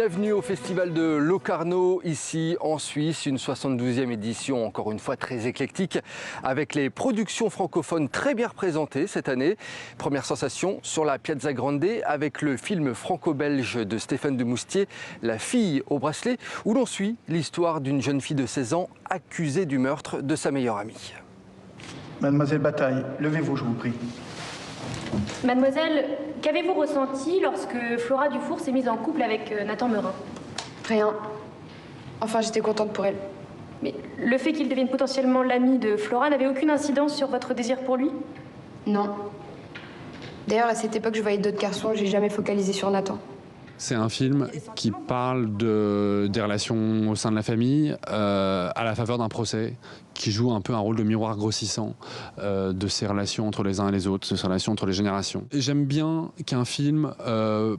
Bienvenue au Festival de Locarno, ici en Suisse, une 72e édition, encore une fois très éclectique, avec les productions francophones très bien représentées cette année. Première sensation sur la Piazza Grande avec le film franco-belge de Stéphane Demoustier, La fille au bracelet, où l'on suit l'histoire d'une jeune fille de 16 ans accusée du meurtre de sa meilleure amie. Mademoiselle Bataille, levez-vous, je vous prie. Mademoiselle, qu'avez-vous ressenti lorsque Flora Dufour s'est mise en couple avec Nathan Meurin? Rien. Enfin, j'étais contente pour elle. Mais le fait qu'il devienne potentiellement l'ami de Flora n'avait aucune incidence sur votre désir pour lui? Non. D'ailleurs, à cette époque, je voyais d'autres garçons, j'ai jamais focalisé sur Nathan. C'est un film qui parle des relations au sein de la famille à la faveur d'un procès, qui joue un peu un rôle de miroir grossissant de ces relations entre les uns et les autres, de ces relations entre les générations. J'aime bien qu'un film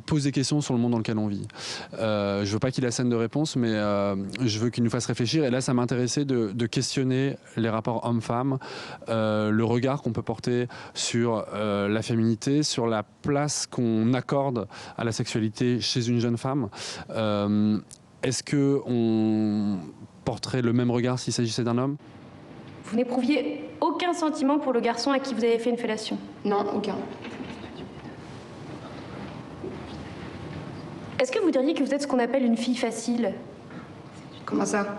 pose des questions sur le monde dans lequel on vit. Je veux pas qu'il ait la scène de réponse, mais je veux qu'il nous fasse réfléchir. Et là, ça m'intéressait de questionner les rapports hommes-femmes, le regard qu'on peut porter sur la féminité, sur la place qu'on accorde à la sexualité chez une jeune femme. Est-ce qu'on porterait le même regard s'il s'agissait d'un homme? Vous n'éprouviez aucun sentiment pour le garçon à qui vous avez fait une fellation? Non, aucun. Est-ce que vous diriez que vous êtes ce qu'on appelle une fille facile? Comment ça?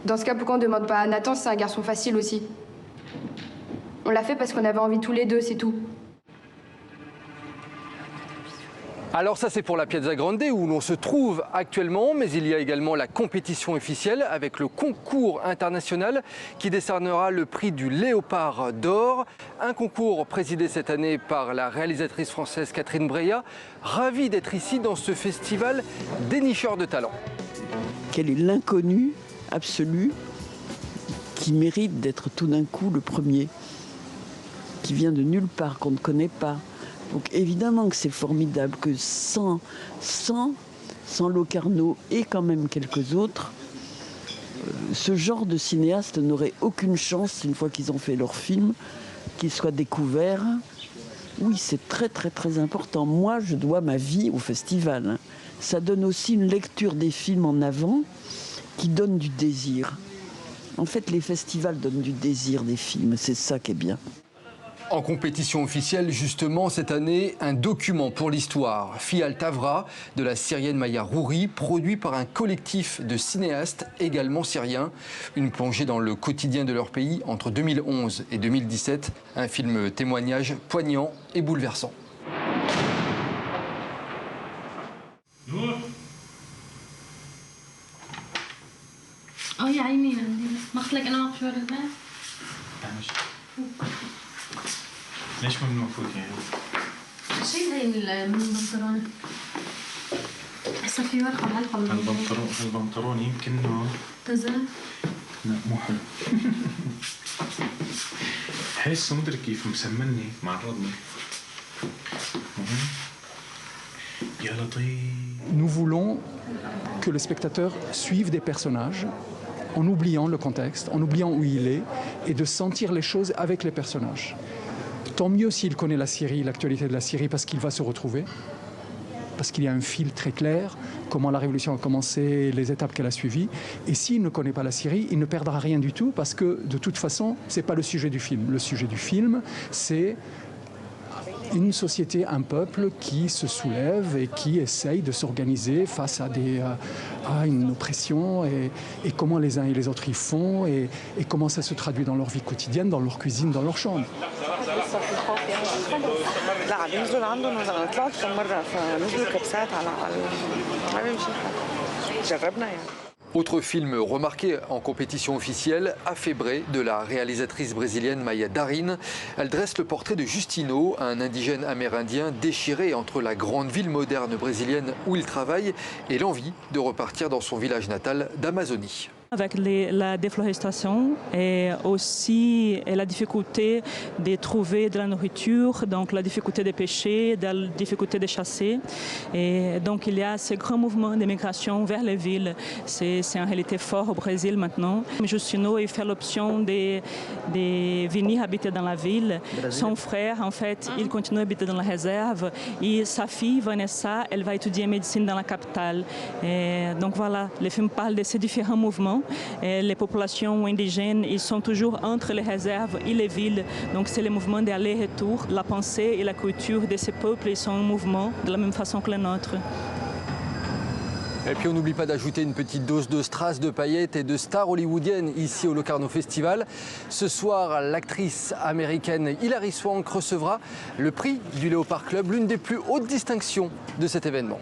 Dans ce cas, pourquoi on ne demande pas à Nathan si c'est un garçon facile aussi? On l'a fait parce qu'on avait envie tous les deux, c'est tout. Alors ça c'est pour la Piazza Grande où l'on se trouve actuellement, mais il y a également la compétition officielle avec le concours international qui décernera le prix du Léopard d'or. Un concours présidé cette année par la réalisatrice française Catherine Breillat, ravie d'être ici dans ce festival dénicheur de talent. Quel est l'inconnu absolu qui mérite d'être tout d'un coup le premier, qui vient de nulle part, qu'on ne connaît pas. Donc évidemment que c'est formidable que sans Locarno et quand même quelques autres, ce genre de cinéaste n'aurait aucune chance une fois qu'ils ont fait leur film, qu'ils soient découverts. Oui, c'est très très très important. Moi, je dois ma vie au festival. Ça donne aussi une lecture des films en avant qui donne du désir. En fait, les festivals donnent du désir des films, c'est ça qui est bien. En compétition officielle, justement, cette année, un document pour l'histoire, Fial Tavra, de la Syrienne Maya Rouri, produit par un collectif de cinéastes également syriens. Une plongée dans le quotidien de leur pays entre 2011 et 2017. Un film témoignage poignant et bouleversant. اه يا عيني ما قلت لك انا ما بشوف الباب ليش ممنوع فوت يعني؟ شيل هي من البنطلون هسه في ورقه معلقه من هالبنطلون يمكن انه تزل لا مو حلو حسه مدري كيف مسمني مع الرضمه يا لطيف. Nous voulons que le spectateur suive des personnages en oubliant le contexte, en oubliant où il est, et de sentir les choses avec les personnages. Tant mieux s'il connaît la Syrie, l'actualité de la Syrie, parce qu'il va se retrouver, parce qu'il y a un fil très clair, comment la révolution a commencé, les étapes qu'elle a suivies. Et s'il ne connaît pas la Syrie, il ne perdra rien du tout, parce que de toute façon, ce n'est pas le sujet du film. Le sujet du film, c'est une société, un peuple qui se soulève et qui essaye de s'organiser face à une oppression et comment les uns et les autres y font et comment ça se traduit dans leur vie quotidienne, dans leur cuisine, dans leur chambre. Autre film remarqué en compétition officielle, Afebré, de la réalisatrice brésilienne Maya Darin. Elle dresse le portrait de Justino, un indigène amérindien déchiré entre la grande ville moderne brésilienne où il travaille et l'envie de repartir dans son village natal d'Amazonie. Avec la déforestation et aussi la difficulté de trouver de la nourriture, donc la difficulté de pêcher, la difficulté de chasser. Et donc il y a ce grand mouvement d'immigration vers les villes. C'est en réalité fort au Brésil maintenant. Justino il fait l'option de venir habiter dans la ville. Son frère, en fait, il continue à habiter dans la réserve. Et sa fille, Vanessa, elle va étudier médecine dans la capitale. Et donc voilà, le film parle de ces différents mouvements. Et les populations indigènes, ils sont toujours entre les réserves et les villes. Donc c'est le mouvement d'aller-retour. La pensée et la culture de ces peuples, ils sont en mouvement de la même façon que les nôtres. Et puis on n'oublie pas d'ajouter une petite dose de strass, de paillettes et de stars hollywoodiennes ici au Locarno Festival. Ce soir, l'actrice américaine Hilary Swank recevra le prix du Léopard Club, l'une des plus hautes distinctions de cet événement.